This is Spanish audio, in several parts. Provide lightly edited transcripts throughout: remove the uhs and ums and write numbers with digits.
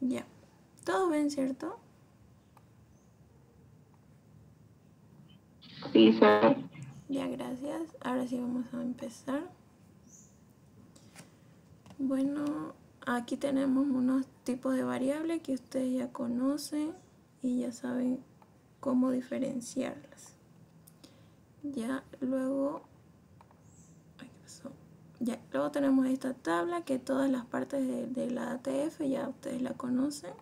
Ya. ¿Todo bien, cierto? Sí, sir. Ya, gracias. Ahora sí vamos a empezar. Bueno, aquí tenemos unos tipos de variables que ustedes ya conocen y ya saben cómo diferenciarlas. Ya, luego... ay, ¿qué pasó? Ya, luego tenemos esta tabla que todas las partes de la ATF ya ustedes la conocen.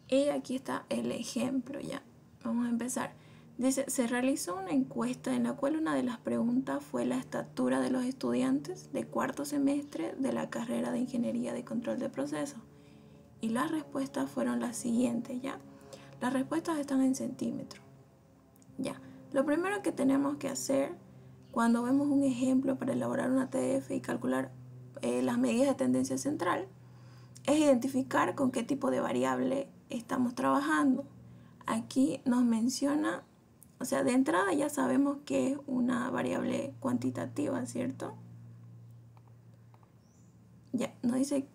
Y aquí está el ejemplo ya. Vamos a empezar. Dice, se realizó una encuesta en la cual una de las preguntas fue la estatura de los estudiantes de cuarto semestre de la carrera de Ingeniería de Control de Procesos. Y las respuestas fueron las siguientes, ¿ya? Las respuestas están en centímetros. Ya. Lo primero que tenemos que hacer cuando vemos un ejemplo para elaborar una TF y calcular las medidas de tendencia central es identificar con qué tipo de variable estamos trabajando. Aquí nos menciona, o sea, de entrada ya sabemos que es una variable cuantitativa, ¿cierto? Ya, nos dice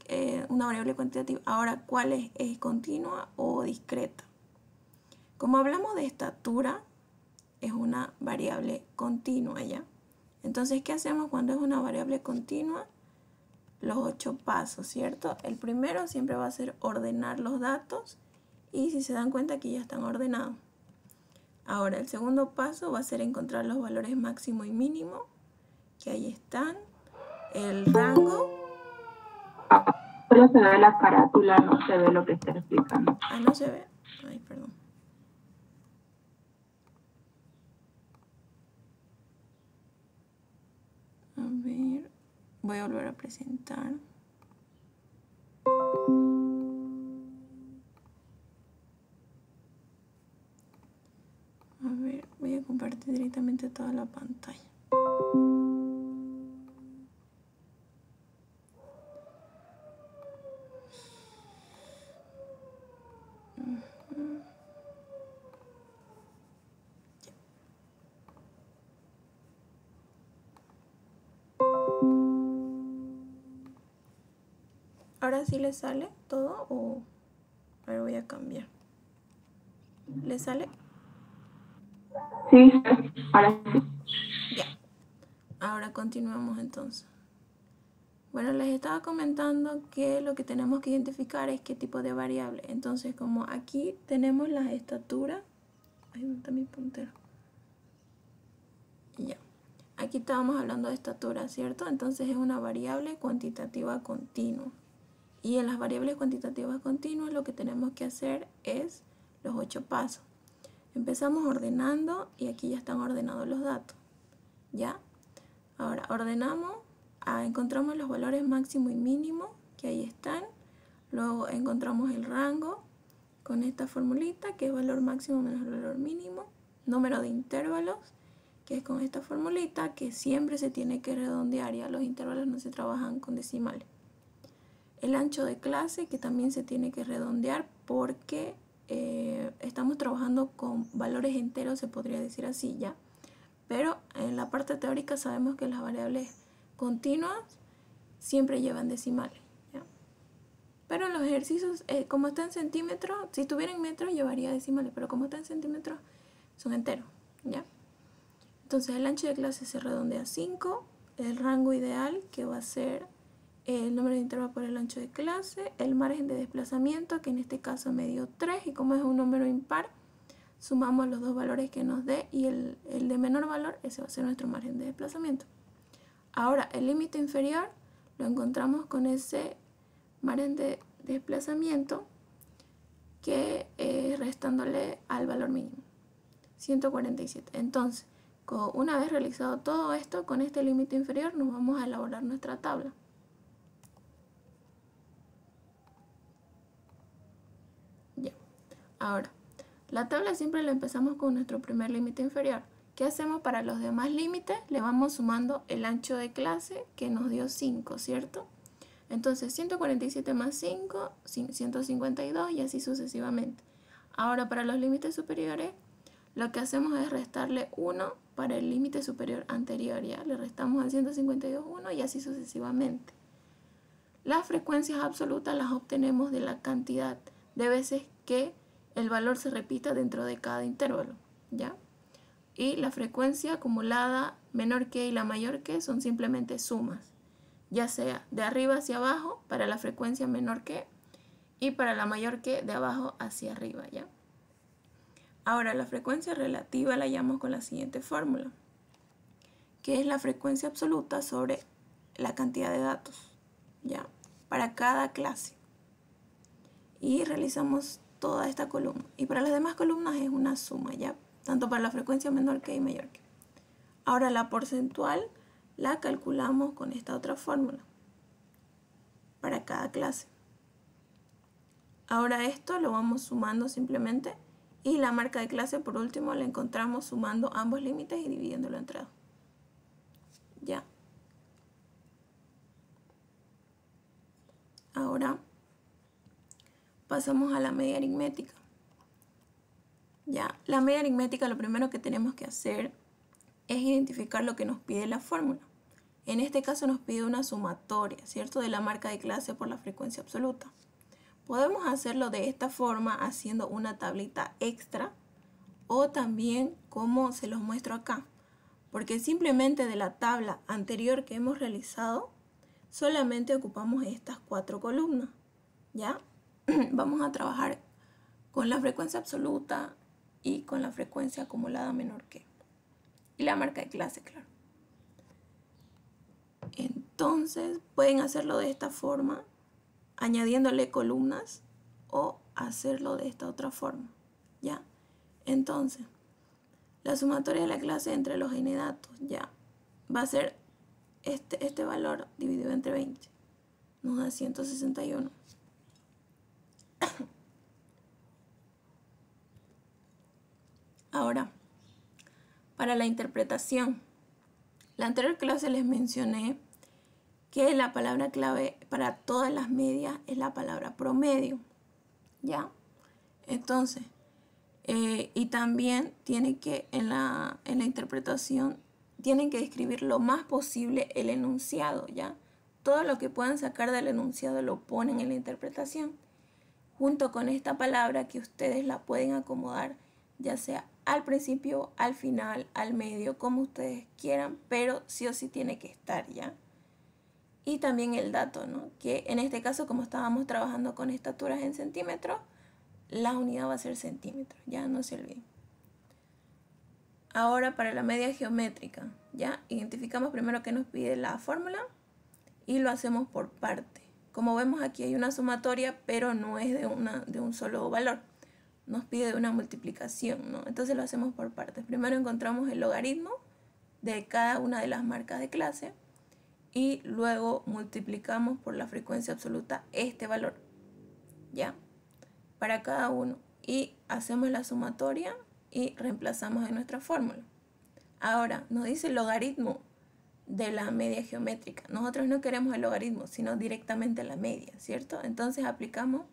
una variable cuantitativa. Ahora, ¿cuál es? ¿Es continua o discreta? Como hablamos de estatura, es una variable continua, ¿ya? Entonces, ¿qué hacemos cuando es una variable continua? Los 8 pasos, ¿cierto? El primero siempre va a ser ordenar los datos y si se dan cuenta aquí ya están ordenados. Ahora, el segundo paso va a ser encontrar los valores máximo y mínimo, que ahí están. El rango. Solo se ve la carátula, no se ve lo que está explicando. Ah, no se ve. Ay, perdón. A ver, voy a volver a presentar. A ver, voy a compartir directamente toda la pantalla. ¿Ahora sí le sale todo o...? A ver, voy a cambiar. ¿Le sale? Sí, ahora sí. Ya. Ahora continuamos entonces. Bueno, les estaba comentando que lo que tenemos que identificar es qué tipo de variable. Entonces, como aquí tenemos las estaturas... Ahí ¿dónde está mi puntero? Ya. Aquí estábamos hablando de estatura, ¿cierto? Entonces es una variable cuantitativa continua. Y en las variables cuantitativas continuas lo que tenemos que hacer es los 8 pasos. Empezamos ordenando y aquí ya están ordenados los datos. ¿Ya? Ahora ordenamos, encontramos los valores máximo y mínimo, que ahí están. Luego encontramos el rango con esta formulita, que es valor máximo menos valor mínimo. Número de intervalos, que es con esta formulita, que siempre se tiene que redondear, ya los intervalos no se trabajan con decimales. El ancho de clase, que también se tiene que redondear porque estamos trabajando con valores enteros, se podría decir así, ¿ya? Pero en la parte teórica sabemos que las variables continuas siempre llevan decimales, ¿ya? Pero en los ejercicios, como está en centímetros, si tuviera en metros llevaría decimales, pero como está en centímetros, son enteros, ¿ya? Entonces el ancho de clase se redondea a 5, el rango ideal, que va a ser el número de intervalos por el ancho de clase, el margen de desplazamiento, que en este caso me dio 3, y como es un número impar, sumamos los dos valores que nos dé y el de menor valor, ese va a ser nuestro margen de desplazamiento. Ahora, el límite inferior lo encontramos con ese margen de desplazamiento que restándole al valor mínimo, 147. Entonces, una vez realizado todo esto, con este límite inferior nos vamos a elaborar nuestra tabla. Ya. Ahora, la tabla siempre la empezamos con nuestro primer límite inferior. ¿Qué hacemos para los demás límites? Le vamos sumando el ancho de clase que nos dio 5, ¿cierto? Entonces 147 más 5, 152 y así sucesivamente. Ahora para los límites superiores, lo que hacemos es restarle 1 para el límite superior anterior, ¿ya? Le restamos al 152 1 y así sucesivamente. Las frecuencias absolutas las obtenemos de la cantidad de veces que el valor se repita dentro de cada intervalo, ¿ya? Y la frecuencia acumulada menor que y la mayor que son simplemente sumas, ya sea de arriba hacia abajo para la frecuencia menor que y para la mayor que de abajo hacia arriba, ¿ya? Ahora, la frecuencia relativa la hallamos con la siguiente fórmula, que es la frecuencia absoluta sobre la cantidad de datos, ¿ya? Para cada clase. Y realizamos toda esta columna. Y para las demás columnas es una suma, ¿ya? Tanto para la frecuencia menor que y mayor que. Ahora, la porcentual la calculamos con esta otra fórmula para cada clase. Ahora esto lo vamos sumando simplemente y la marca de clase por último la encontramos sumando ambos límites y dividiéndolo entre 2. Ya. Ahora pasamos a la media aritmética. Ya, la media aritmética lo primero que tenemos que hacer es identificar lo que nos pide la fórmula. En este caso nos pide una sumatoria, ¿cierto? De la marca de clase por la frecuencia absoluta. Podemos hacerlo de esta forma haciendo una tablita extra o también como se los muestro acá. Porque simplemente de la tabla anterior que hemos realizado solamente ocupamos estas 4 columnas. ¿Ya? Vamos a trabajar con la frecuencia absoluta y con la frecuencia acumulada menor que. Y la marca de clase, claro. Entonces pueden hacerlo de esta forma, añadiéndole columnas, o hacerlo de esta otra forma, ¿ya? Entonces, la sumatoria de la clase entre los n datos, ya, va a ser este valor dividido entre 20, nos da 161. Ahora, para la interpretación, la anterior clase les mencioné que la palabra clave para todas las medias es la palabra promedio, ¿ya? Entonces, y también tiene que en la interpretación tienen que describir lo más posible el enunciado, ¿ya? Todo lo que puedan sacar del enunciado lo ponen en la interpretación, junto con esta palabra que ustedes la pueden acomodar, ya sea al principio, al final, al medio, como ustedes quieran, pero sí o sí tiene que estar, ¿ya? Y también el dato, ¿no? Que en este caso, como estábamos trabajando con estaturas en centímetros, la unidad va a ser centímetros, ya no se olviden. Ahora para la media geométrica, ya identificamos primero que nos pide la fórmula y lo hacemos por parte. Como vemos aquí hay una sumatoria, pero no es de un solo valor. Nos pide de una multiplicación, ¿no? Entonces lo hacemos por partes. Primero encontramos el logaritmo de cada una de las marcas de clase y luego multiplicamos por la frecuencia absoluta este valor, ¿ya? Para cada uno. Y hacemos la sumatoria y reemplazamos en nuestra fórmula. Ahora, nos dice el logaritmo de la media geométrica. Nosotros no queremos el logaritmo, sino directamente la media, ¿cierto? Entonces aplicamos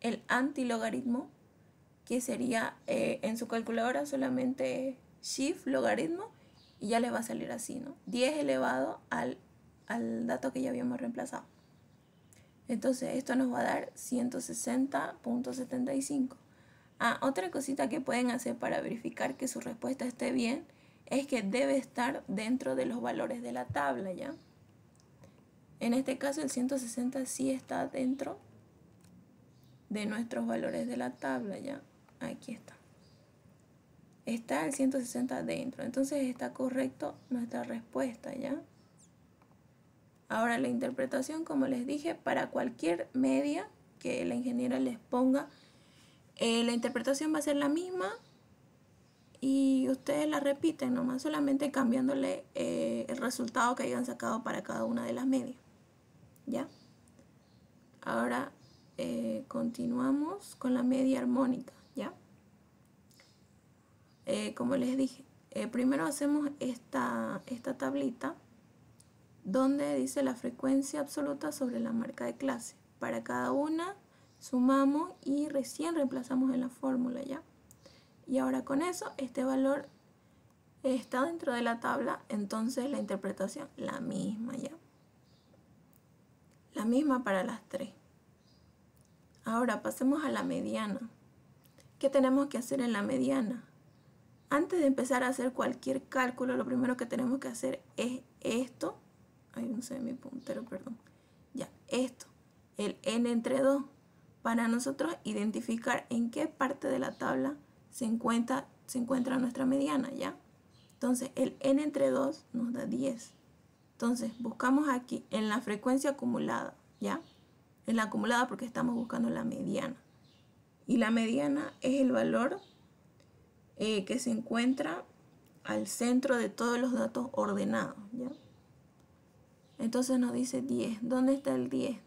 el antilogaritmo, que sería en su calculadora solamente shift logaritmo y ya les va a salir así, ¿no? 10 elevado al dato que ya habíamos reemplazado. Entonces esto nos va a dar 160.75. Otra cosita que pueden hacer para verificar que su respuesta esté bien es que debe estar dentro de los valores de la tabla, ¿ya? En este caso el 160 sí está dentro de nuestros valores de la tabla, ¿ya? Aquí está. Está el 160 dentro, entonces está correcto nuestra respuesta, ¿ya? Ahora la interpretación, como les dije, para cualquier media que la ingeniera les ponga, la interpretación va a ser la misma y ustedes la repiten nomás, solamente cambiándole el resultado que hayan sacado para cada una de las medias, ¿ya? Ahora continuamos con la media armónica, ¿ya? Como les dije, primero hacemos esta tablita donde dice la frecuencia absoluta sobre la marca de clase. Para cada una sumamos y recién reemplazamos en la fórmula, ¿ya? Y ahora con eso, este valor está dentro de la tabla, entonces la interpretación, la misma, ¿ya? La misma para las 3. Ahora pasemos a la mediana. ¿Qué tenemos que hacer en la mediana? Antes de empezar a hacer cualquier cálculo, lo primero que tenemos que hacer es esto. Ay, no sé mi puntero, perdón. Ya, esto. El n entre 2. Para nosotros identificar en qué parte de la tabla se encuentra nuestra mediana, ¿ya? Entonces, el n entre 2 nos da 10. Entonces, buscamos aquí en la frecuencia acumulada, ¿ya? En la acumulada porque estamos buscando la mediana. Y la mediana es el valor que se encuentra al centro de todos los datos ordenados, ¿ya? Entonces nos dice 10. ¿Dónde está el 10?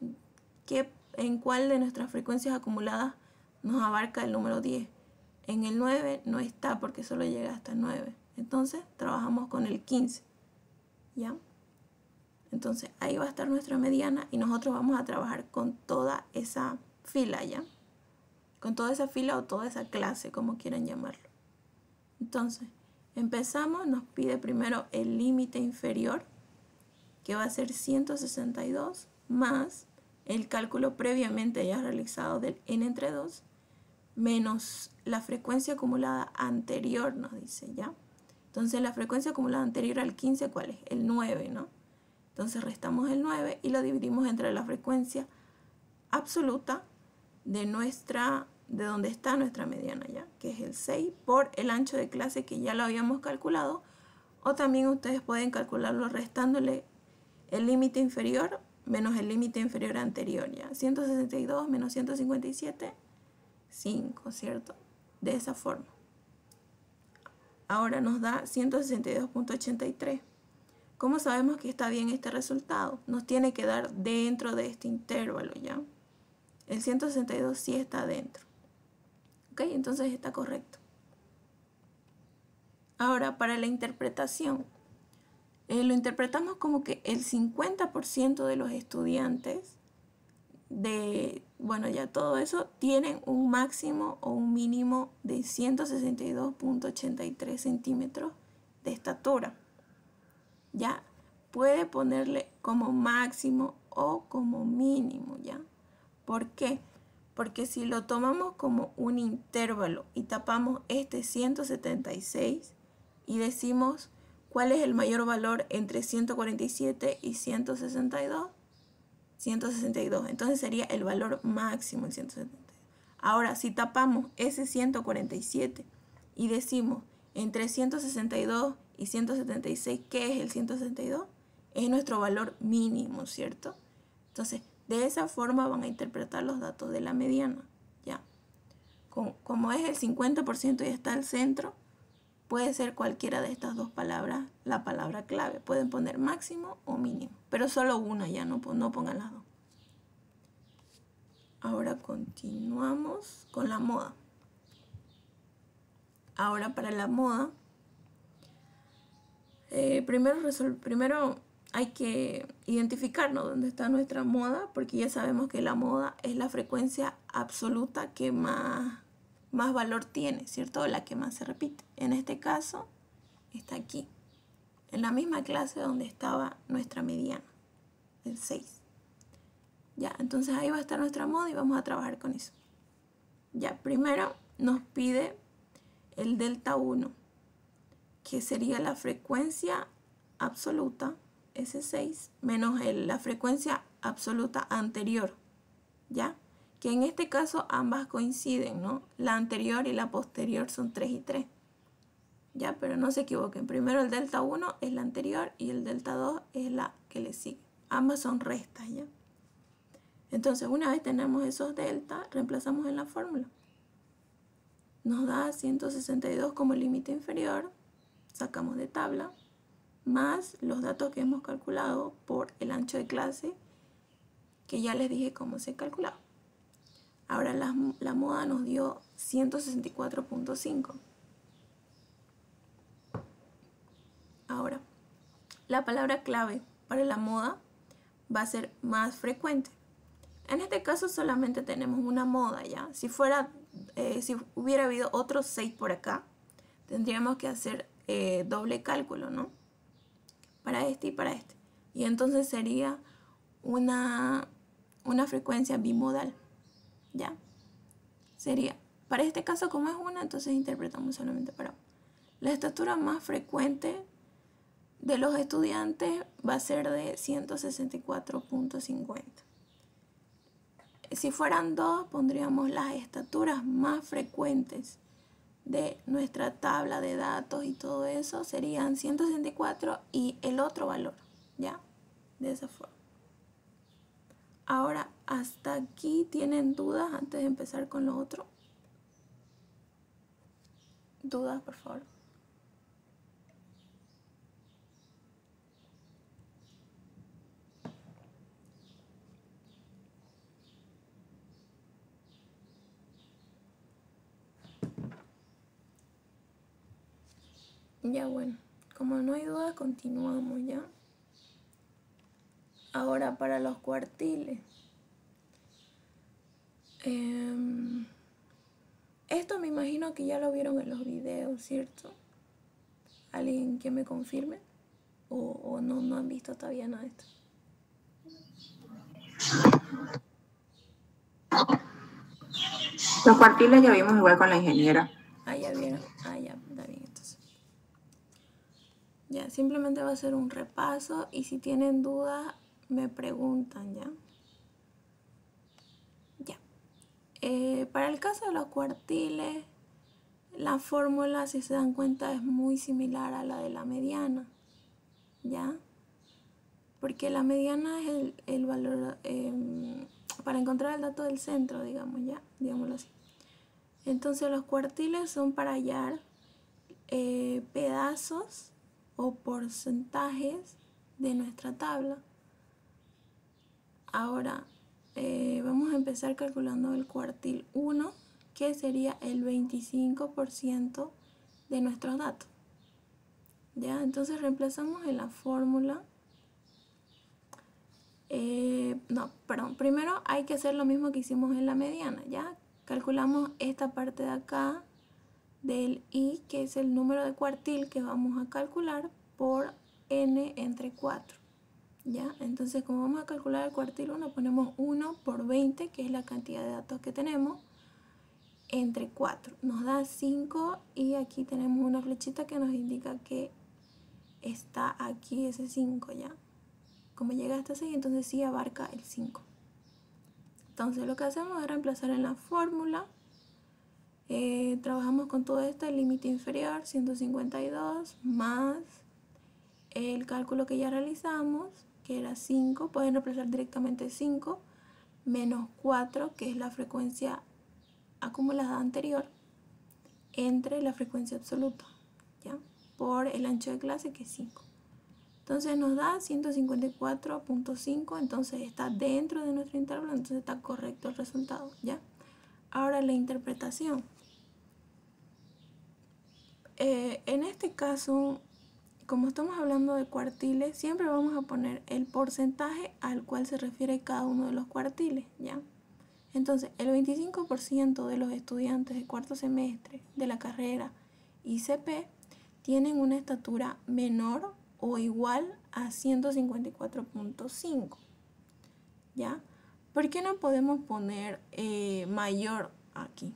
¿En cuál de nuestras frecuencias acumuladas nos abarca el número 10? En el 9 no está porque solo llega hasta 9. Entonces trabajamos con el 15, ¿ya? Entonces ahí va a estar nuestra mediana y nosotros vamos a trabajar con toda esa fila, ¿ya? Con toda esa fila o toda esa clase, como quieran llamarlo. Entonces, empezamos, nos pide primero el límite inferior, que va a ser 162, más el cálculo previamente ya realizado del n entre 2, menos la frecuencia acumulada anterior, nos dice, ¿ya? Entonces, la frecuencia acumulada anterior al 15, ¿cuál es? El 9, ¿no? Entonces, restamos el 9 y lo dividimos entre la frecuencia absoluta de donde está nuestra mediana, ¿ya? Que es el 6 por el ancho de clase que ya lo habíamos calculado, o también ustedes pueden calcularlo restándole el límite inferior menos el límite inferior anterior, ¿ya? 162 menos 157, 5, ¿cierto? De esa forma. Ahora nos da 162.83. ¿Cómo sabemos que está bien este resultado? Nos tiene que dar dentro de este intervalo, ¿ya? El 162 sí está dentro. ¿Ok? Entonces está correcto. Ahora, para la interpretación, lo interpretamos como que el 50% de los estudiantes bueno, ya todo eso, tienen un máximo o un mínimo de 162.83 centímetros de estatura. Ya puede ponerle como máximo o como mínimo, ¿ya? ¿Por qué? Porque si lo tomamos como un intervalo y tapamos este 176 y decimos cuál es el mayor valor entre 147 y 162, 162. Entonces sería el valor máximo el 172. Ahora, si tapamos ese 147 y decimos entre 162 y 176, ¿qué es el 162? Es nuestro valor mínimo, ¿cierto? Entonces, de esa forma van a interpretar los datos de la mediana, ¿ya? Como es el 50% y está al centro, puede ser cualquiera de estas dos palabras la palabra clave. Pueden poner máximo o mínimo, pero solo una, ya no pongan las dos. Ahora continuamos con la moda. Ahora para la moda, primero hay que identificar, ¿no?, dónde está nuestra moda, porque ya sabemos que la moda es la frecuencia absoluta que más valor tiene, ¿cierto? La que más se repite. En este caso está aquí, en la misma clase donde estaba nuestra mediana, el 6. Ya, entonces ahí va a estar nuestra moda y vamos a trabajar con eso. Ya, primero nos pide el delta 1, que sería la frecuencia absoluta, S6, menos la frecuencia absoluta anterior, ¿ya? Que en este caso ambas coinciden, ¿no? La anterior y la posterior son 3 y 3. ¿Ya? Pero no se equivoquen. Primero el delta 1 es la anterior y el delta 2 es la que le sigue. Ambas son restas, ¿ya? Entonces, una vez tenemos esos delta, reemplazamos en la fórmula. Nos da 162 como límite inferior, sacamos de tabla, más los datos que hemos calculado por el ancho de clase, que ya les dije cómo se calculaba. Ahora la moda nos dio 164.5. Ahora, la palabra clave para la moda va a ser más frecuente. En este caso solamente tenemos una moda, ¿ya? Si hubiera habido otros 6 por acá, tendríamos que hacer doble cálculo, ¿no? Para este y para este. Y entonces sería una una frecuencia bimodal, ¿ya? Sería, para este caso como es una, entonces interpretamos solamente para una. La estatura más frecuente de los estudiantes va a ser de 164.50. Si fueran dos, pondríamos las estaturas más frecuentes de nuestra tabla de datos y todo eso, serían 164 y el otro valor, ¿ya? De esa forma. Ahora, ¿hasta aquí tienen dudas antes de empezar con lo otro? ¿Dudas, por favor? Ya bueno, como no hay dudas, continuamos ya. Ahora para los cuartiles. Esto me imagino que ya lo vieron en los videos, ¿cierto? ¿Alguien que me confirme? ¿O no han visto todavía nada de esto? Los cuartiles ya vimos igual con la ingeniera. Ah, ya vieron. Ah, ya, está bien entonces. Ya, simplemente va a ser un repaso y si tienen dudas me preguntan, ¿ya? Ya. Para el caso de los cuartiles, la fórmula, si se dan cuenta, es muy similar a la de la mediana, ¿ya? Porque la mediana es el valor para encontrar el dato del centro, digamos, ¿ya? Digámoslo así. Entonces los cuartiles son para hallar pedazos o porcentajes de nuestra tabla. Ahora vamos a empezar calculando el cuartil 1, que sería el 25% de nuestros datos. ¿Ya? Entonces reemplazamos en la fórmula. Primero hay que hacer lo mismo que hicimos en la mediana, ¿ya? Calculamos esta parte de acá del i, que es el número de cuartil que vamos a calcular, por n entre 4, ¿ya? Entonces, como vamos a calcular el cuartil 1, ponemos 1 por 20, que es la cantidad de datos que tenemos, entre 4. Nos da 5 y aquí tenemos una flechita que nos indica que está aquí ese 5, ¿ya? Como llega hasta 6, entonces sí abarca el 5. Entonces lo que hacemos es reemplazar en la fórmula. Trabajamos con todo esto, el límite inferior, 152, más el cálculo que ya realizamos, que era 5. Pueden reemplazar directamente 5, menos 4, que es la frecuencia acumulada anterior, entre la frecuencia absoluta, ¿ya? Por el ancho de clase, que es 5. Entonces nos da 154.5, entonces está dentro de nuestro intervalo, entonces está correcto el resultado, ¿ya? Ahora la interpretación. En este caso, como estamos hablando de cuartiles, siempre vamos a poner el porcentaje al cual se refiere cada uno de los cuartiles, ¿ya? Entonces, el 25% de los estudiantes de cuarto semestre de la carrera ICP tienen una estatura menor o igual a 154.5, ¿ya? ¿Por qué no podemos poner mayor aquí?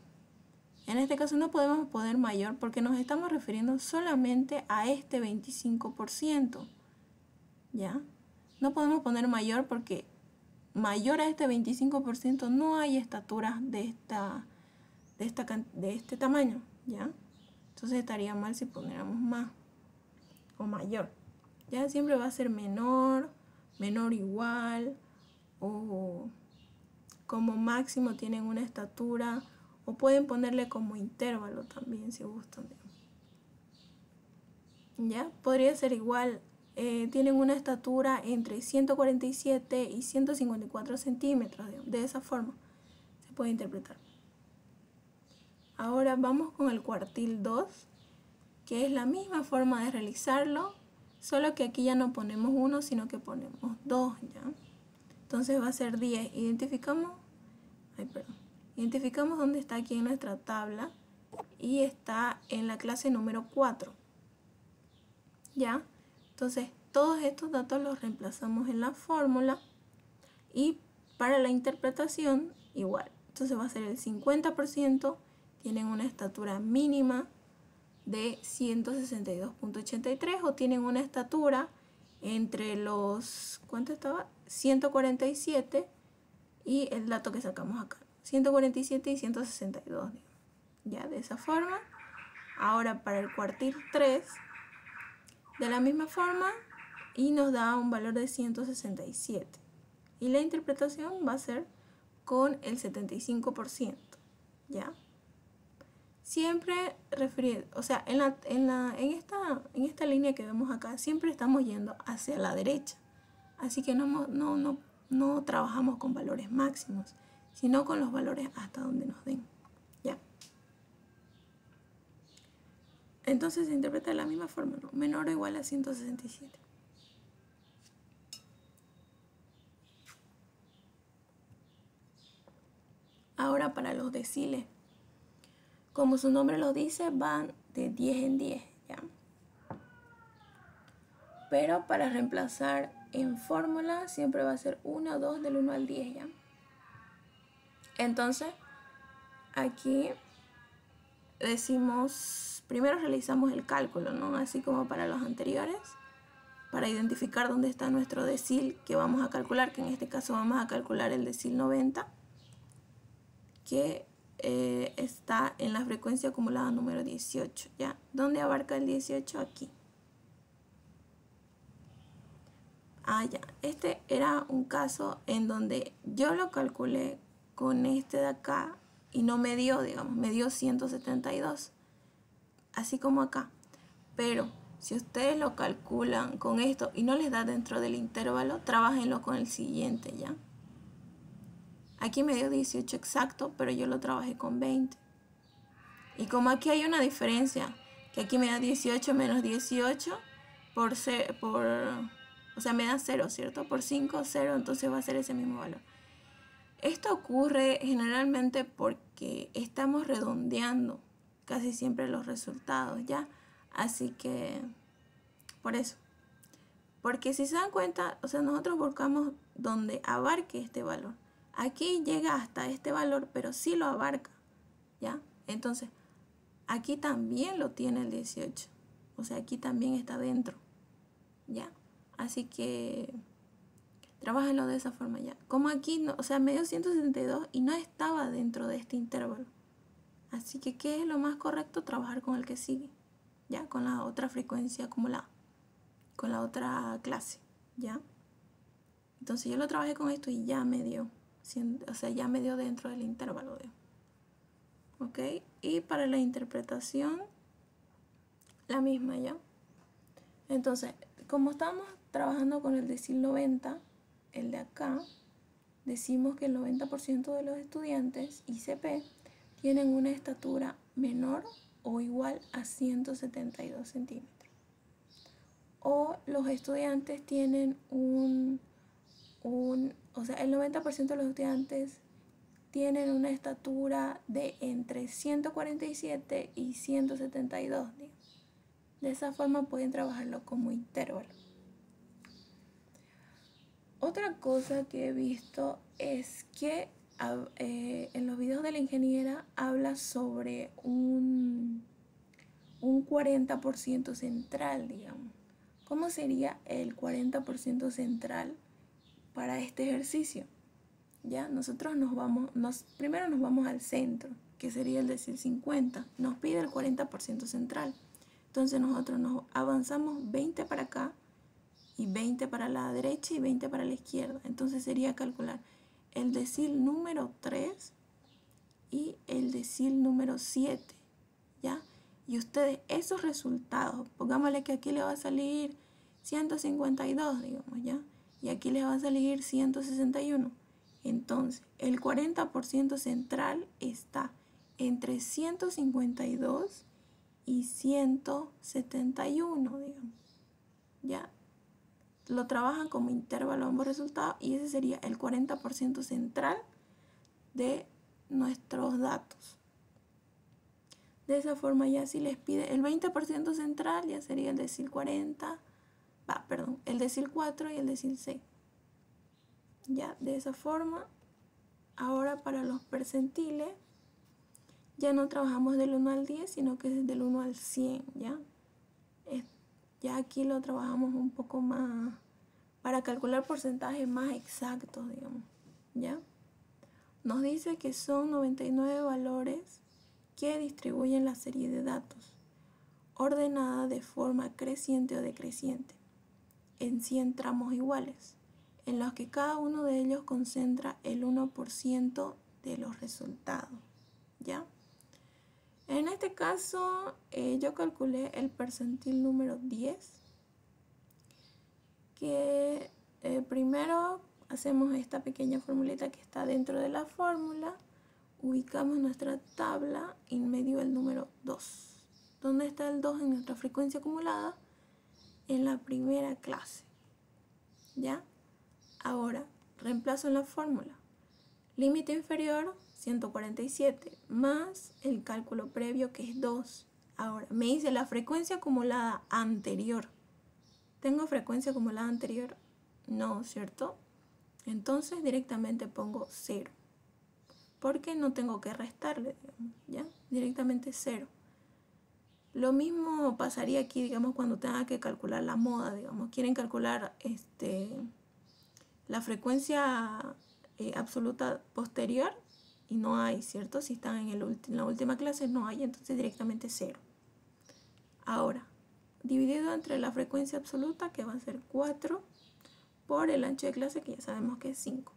En este caso no podemos poner mayor porque nos estamos refiriendo solamente a este 25%, ¿ya? No podemos poner mayor porque mayor a este 25% no hay estaturas de este tamaño, ¿ya? Entonces estaría mal si poniéramos más o mayor. Ya siempre va a ser menor, menor igual, o como máximo tienen una estatura, o pueden ponerle como intervalo también si gustan. ¿Ya? Podría ser igual, tienen una estatura entre 147 y 154 centímetros, de esa forma se puede interpretar. Ahora vamos con el cuartil 2, que es la misma forma de realizarlo, solo que aquí ya no ponemos 1, sino que ponemos 2, ¿ya? Entonces va a ser 10. Identificamos dónde está aquí en nuestra tabla y está en la clase número 4, ¿ya? Entonces todos estos datos los reemplazamos en la fórmula y Para la interpretación, igual. Entonces va a ser el 50%, tienen una estatura mínima de 162.83 o tienen una estatura entre los, ¿cuánto estaba? 147 y el dato que sacamos acá, 147 y 162, digamos. Ya, de esa forma. Ahora para el cuartil 3, de la misma forma, y nos da un valor de 167. Y la interpretación va a ser con el 75%, ¿ya? Siempre referido, o sea, en esta línea que vemos acá, siempre estamos yendo hacia la derecha. Así que no trabajamos con valores máximos, sino con los valores hasta donde nos den, ¿ya? Entonces se interpreta de la misma forma, ¿no? Menor o igual a 167. Ahora para los deciles. Como su nombre lo dice, van de 10 en 10, ¿ya? Pero para reemplazar en fórmula siempre va a ser 1 o 2 del 1 al 10, ¿ya? Entonces, aquí decimos, primero realizamos el cálculo, ¿no? Así como para los anteriores, para identificar dónde está nuestro decil que vamos a calcular, que en este caso vamos a calcular el decil 90, que está en la frecuencia acumulada número 18, ¿ya? ¿Dónde abarca el 18? Aquí. Ya. Este era un caso en donde yo lo calculé con este de acá y no me dio, digamos, me dio 172, así como acá. Pero si ustedes lo calculan con esto y no les da dentro del intervalo, trabájenlo con el siguiente, ¿ya? Aquí me dio 18 exacto, pero yo lo trabajé con 20. Y como aquí hay una diferencia, que aquí me da 18 menos 18 o sea, me da 0, ¿cierto? Por 5, 0, entonces va a ser ese mismo valor. Esto ocurre generalmente porque estamos redondeando casi siempre los resultados, ¿ya? Así que, por eso. Porque si se dan cuenta, o sea, nosotros buscamos donde abarque este valor. Aquí llega hasta este valor, pero sí lo abarca, ¿ya? Entonces, aquí también lo tiene el 18. O sea, aquí también está dentro, ¿ya? Así que trabájenlo de esa forma, ¿ya? Como aquí, no, o sea, me dio 172 y no estaba dentro de este intervalo. Así que, ¿qué es lo más correcto? Trabajar con el que sigue, ¿ya? Con la otra frecuencia acumulada, con la otra clase, ¿ya? Entonces yo lo trabajé con esto y ya me dio, o sea, ya me dio dentro del intervalo, ¿ok? Y para la interpretación, la misma, ¿ya? Entonces, como estamos trabajando con el decil 90, el de acá, decimos que el 90% de los estudiantes ICP tienen una estatura menor o igual a 172 centímetros. O los estudiantes tienen o sea, el 90% de los estudiantes tienen una estatura de entre 147 y 172, digamos. De esa forma pueden trabajarlo como intervalo. Otra cosa que he visto es que en los videos de la ingeniera habla sobre un 40% central, digamos. ¿Cómo sería el 40% central para este ejercicio? Ya, nosotros primero nos vamos al centro, que sería el decil 50. Nos pide el 40% central. Entonces nosotros nos avanzamos 20 para acá y 20 para la derecha y 20 para la izquierda. Entonces sería calcular el decil número 3 y el decil número 7, ¿ya? Y ustedes esos resultados, pongámosle que aquí le va a salir 152, digamos, ¿ya? Y aquí les va a salir 161. Entonces, el 40% central está entre 152 y 171, digamos, ¿ya? Lo trabajan como intervalo ambos resultados y ese sería el 40% central de nuestros datos. De esa forma ya si les pide el 20% central ya sería el decil 40, el decil 4 y el decil 6. Ya, de esa forma. Ahora para los percentiles, ya no trabajamos del 1 al 10, sino que es del 1 al 100, ¿ya? Ya aquí lo trabajamos un poco más, para calcular porcentajes más exactos, digamos, ¿ya? Nos dice que son 99 valores que distribuyen la serie de datos, ordenada de forma creciente o decreciente, en 100 tramos iguales, en los que cada uno de ellos concentra el 1% de los resultados, ¿ya? En este caso, yo calculé el percentil número 10, que primero hacemos esta pequeña formulita que está dentro de la fórmula, ubicamos nuestra tabla y en medio el número 2. ¿Dónde está el 2 en nuestra frecuencia acumulada? En la primera clase, ¿ya? Ahora, reemplazo en la fórmula. Límite inferior, 147, más el cálculo previo, que es 2. Ahora, me dice la frecuencia acumulada anterior. ¿Tengo frecuencia acumulada anterior? No, ¿cierto? Entonces directamente pongo 0. Porque no tengo que restarle, digamos, ¿ya? Directamente 0. Lo mismo pasaría aquí, digamos, cuando tenga que calcular la moda, digamos. Quieren calcular la frecuencia absoluta posterior y no hay, ¿cierto? Si están en la última clase no hay, entonces directamente 0. Ahora, dividido entre la frecuencia absoluta, que va a ser 4, por el ancho de clase, que ya sabemos que es 5.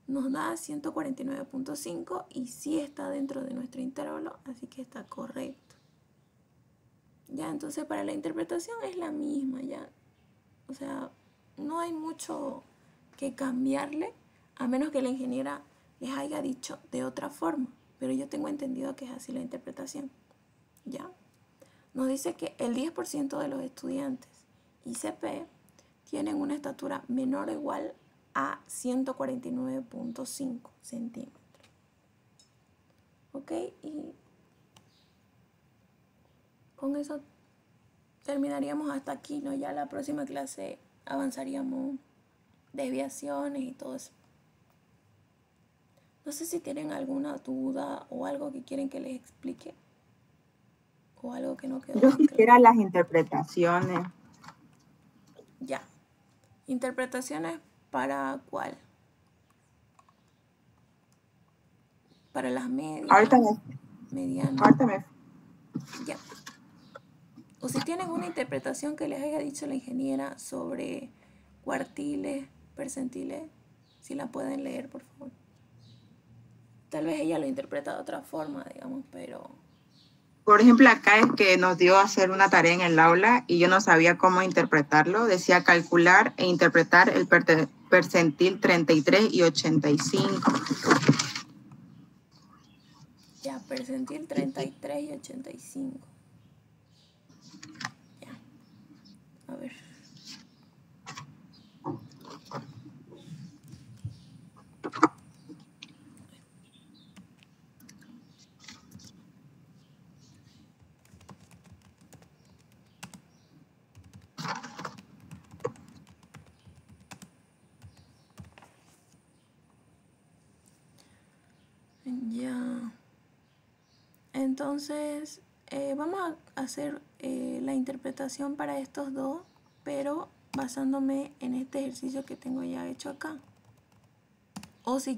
Nos da 149.5 y sí está dentro de nuestro intervalo, así que está correcto. Ya, entonces para la interpretación es la misma, ya. O sea, no hay mucho que cambiarle, a menos que la ingeniera les haya dicho de otra forma, pero yo tengo entendido que es así la interpretación, ¿ya? Nos dice que el 10% de los estudiantes ICP tienen una estatura menor o igual a 149.5 centímetros. ¿Ok? Y con eso terminaríamos hasta aquí, ¿no? Ya la próxima clase avanzaríamos desviaciones y todo eso. No sé si tienen alguna duda o algo que quieren que les explique. O algo que no quedó Yo muy quisiera claro. las interpretaciones. Ya. ¿Interpretaciones para cuál? Para las medias. Medianas. Ya. O si tienen una interpretación que les haya dicho la ingeniera sobre cuartiles, percentiles, si la pueden leer, por favor. Tal vez ella lo interpreta de otra forma, digamos, pero... Por ejemplo, acá es que nos dio a hacer una tarea en el aula y yo no sabía cómo interpretarlo. Decía calcular e interpretar el percentil 33 y 85. Ya, percentil 33 y 85. Ya. A ver. Ya. Entonces, vamos a hacer la interpretación para estos dos, pero basándome en este ejercicio que tengo ya hecho acá. O si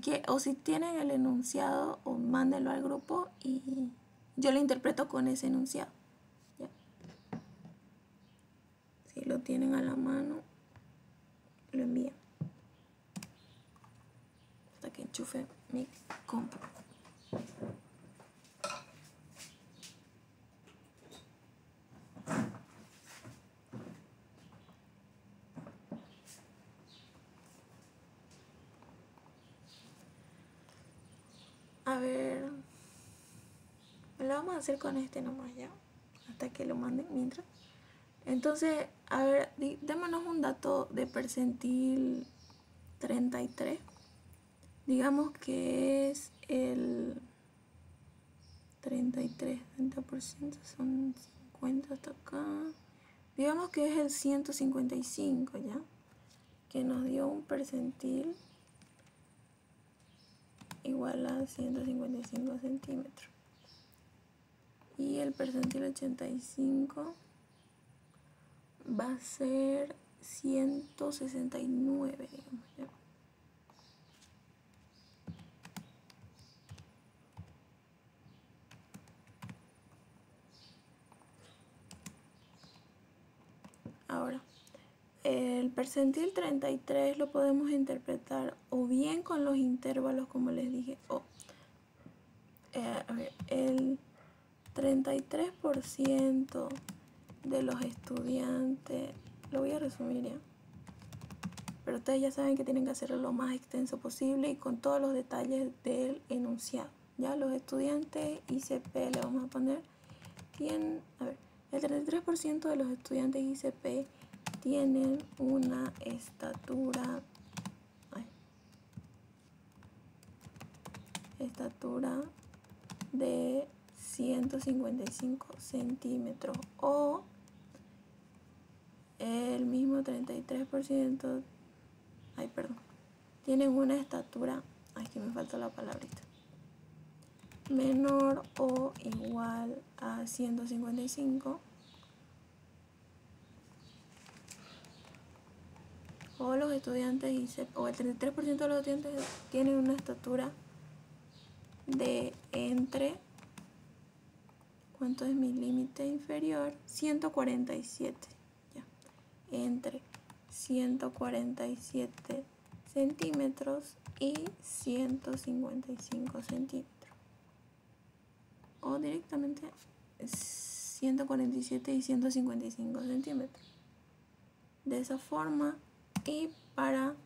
tienen el enunciado, o mándenlo al grupo y yo lo interpreto con ese enunciado. ¿Ya? Si lo tienen a la mano, lo envían. Hasta que enchufe mi compu. A ver, lo vamos a hacer con este nomás ya, hasta que lo manden mientras. Entonces, a ver, démonos un dato de percentil 33. Digamos que es el 33, 30% son 50 hasta acá. Digamos que es el 155, ¿ya? que nos dio un percentil igual a 155 centímetros. Y el percentil 85 va a ser 169, digamos, ¿ya? Ahora, el percentil 33 lo podemos interpretar o bien con los intervalos, como les dije, o a ver, el 33% de los estudiantes, lo voy a resumir ya, pero ustedes ya saben que tienen que hacerlo lo más extenso posible y con todos los detalles del enunciado. Ya los estudiantes ICP le vamos a poner, a ver, el 33% de los estudiantes ICP tienen una estatura de 155 centímetros, o el mismo 33%, tienen una estatura, que me falta la palabrita, menor o igual a 155, o los estudiantes o el 33% de los estudiantes tienen una estatura de entre, ¿cuánto es mi límite inferior? 147, ya, entre 147 centímetros y 155 centímetros, o directamente 147 y 155 centímetros. De esa forma, y para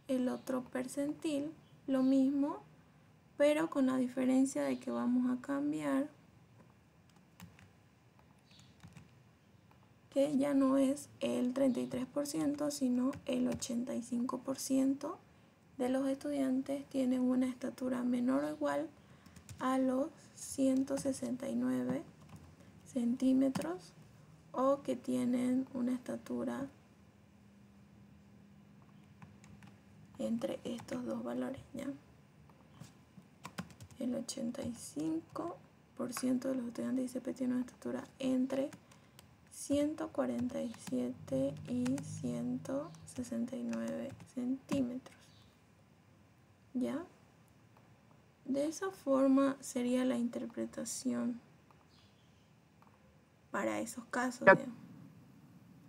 el otro percentil lo mismo, pero con la diferencia de que vamos a cambiar que ya no es el 33%, sino el 85% de los estudiantes tienen una estatura menor o igual a los 169 centímetros, o que tienen una estatura entre estos dos valores, ¿ya? El 85% de los estudiantes ICP tienen una estatura entre 147 y 169 centímetros, ¿ya? De esa forma sería la interpretación para esos casos, ¿ya?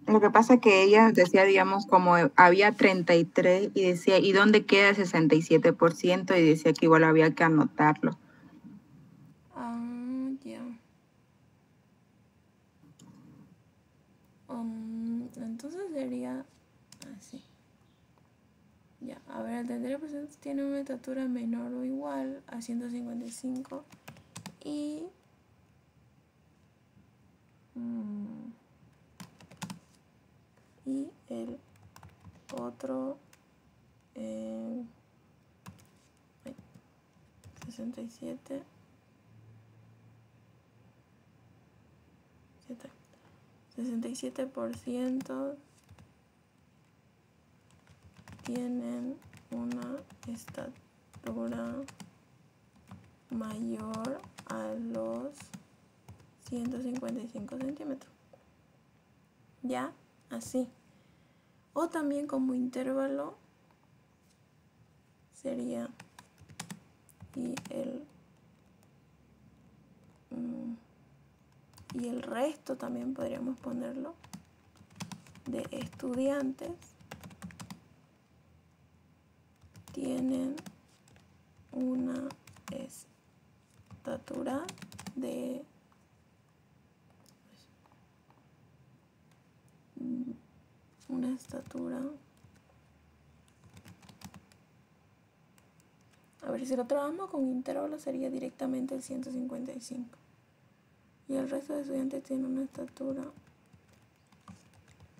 Lo que pasa es que ella decía, digamos, como había 33 y decía, ¿y dónde queda el 67%? Y decía que igual había que anotarlo. Ya. Entonces sería así. Ya, a ver, el 33% tiene una estatura menor o igual a 155 y el otro 67% tienen una estatura mayor a los 155 centímetros. Ya, así. O también como intervalo sería y el resto también podríamos ponerlo de estudiantes tienen una estatura de a ver, si lo trabajamos con intervalo sería directamente el 155 y el resto de estudiantes tienen una estatura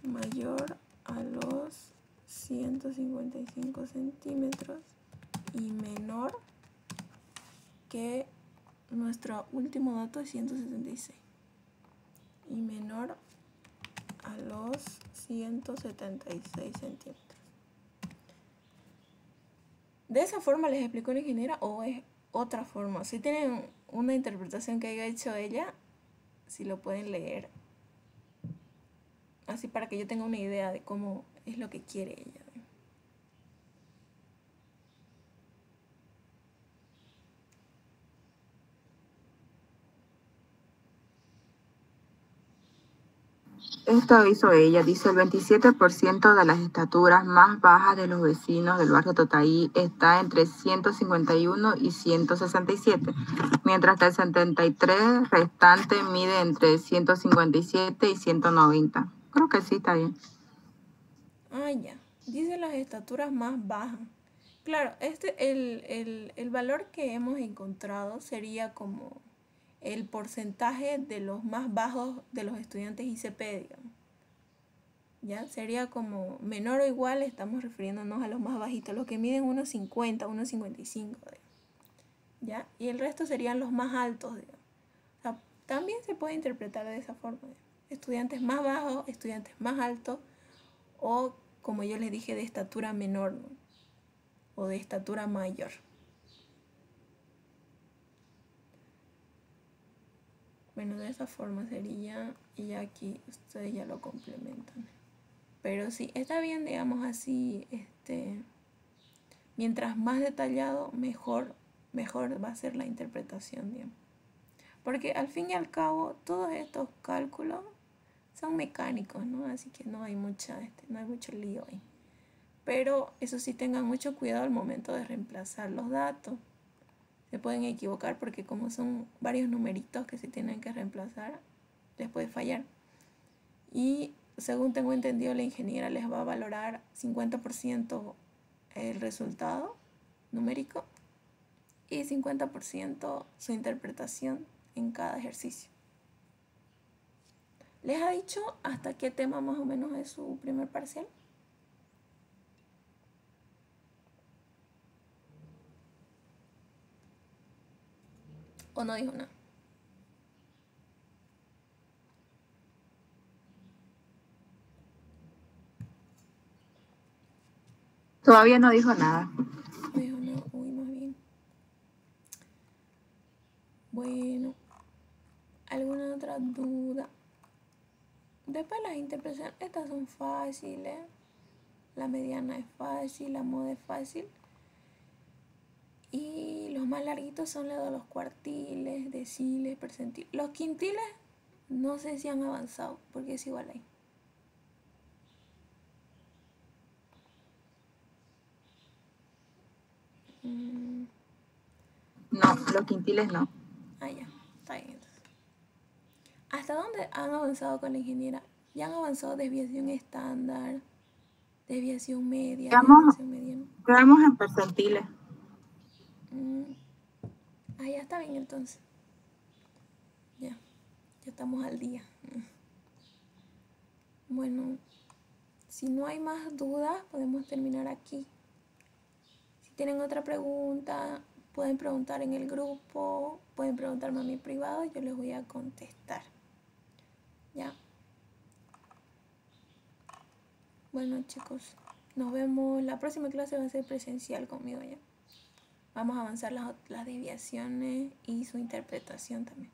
mayor a los 155 centímetros y menor que nuestro último dato es 176 y menor a los 176 centímetros. ¿De esa forma les explicó la ingeniera o es otra forma? Si tienen una interpretación que haya hecho ella, si lo pueden leer. Así para que yo tenga una idea de cómo es lo que quiere ella. Esto hizo ella, dice, el 27% de las estaturas más bajas de los vecinos del barrio Totaí está entre 151 y 167, mientras que el 73% restante mide entre 157 y 190. Creo que sí, está bien. Ah, ya. Dice las estaturas más bajas. Claro, el valor que hemos encontrado sería como el porcentaje de los más bajos de los estudiantes ICP, digamos. ¿Ya? Sería como menor o igual, estamos refiriéndonos a los más bajitos, los que miden 1,50, 1,55, ¿ya? Y el resto serían los más altos, digamos. O sea, también se puede interpretar de esa forma, digamos. Estudiantes más bajos, estudiantes más altos, o como yo les dije, de estatura menor, ¿no? O de estatura mayor. Bueno, de esa forma sería, y aquí ustedes ya lo complementan. Pero sí, está bien, digamos así, mientras más detallado, mejor va a ser la interpretación, digamos. Porque al fin y al cabo, todos estos cálculos son mecánicos, ¿no? Así que no hay mucho lío ahí. Pero eso sí, tengan mucho cuidado al momento de reemplazar los datos. Se pueden equivocar porque como son varios numeritos que se tienen que reemplazar, les puede fallar. Y según tengo entendido, la ingeniera les va a valorar 50% el resultado numérico y 50% su interpretación en cada ejercicio. ¿Les ha dicho hasta qué tema más o menos es su primer parcial? ¿O no dijo nada? Todavía no dijo nada. No dijo nada. Uy, más bien. Bueno, ¿alguna otra duda? Después las interpretaciones, estas son fáciles. La mediana es fácil, la moda es fácil. Y los más larguitos son los de los cuartiles, deciles, percentiles. Los quintiles no sé si han avanzado, porque es igual ahí. No, los quintiles no. Ah, ya, está bien entonces. ¿Hasta dónde han avanzado con la ingeniera? Ya han avanzado desviación estándar, desviación media, desviación mediana. Quedamos en percentiles. Ah, ya está bien entonces. Ya estamos al día. Bueno, si no hay más dudas, podemos terminar aquí. Si tienen otra pregunta, pueden preguntar en el grupo, pueden preguntarme a mi privado, yo les voy a contestar. ¿Ya? Bueno, chicos, nos vemos. La próxima clase va a ser presencial conmigo, ¿ya? Vamos a avanzar las desviaciones y su interpretación también.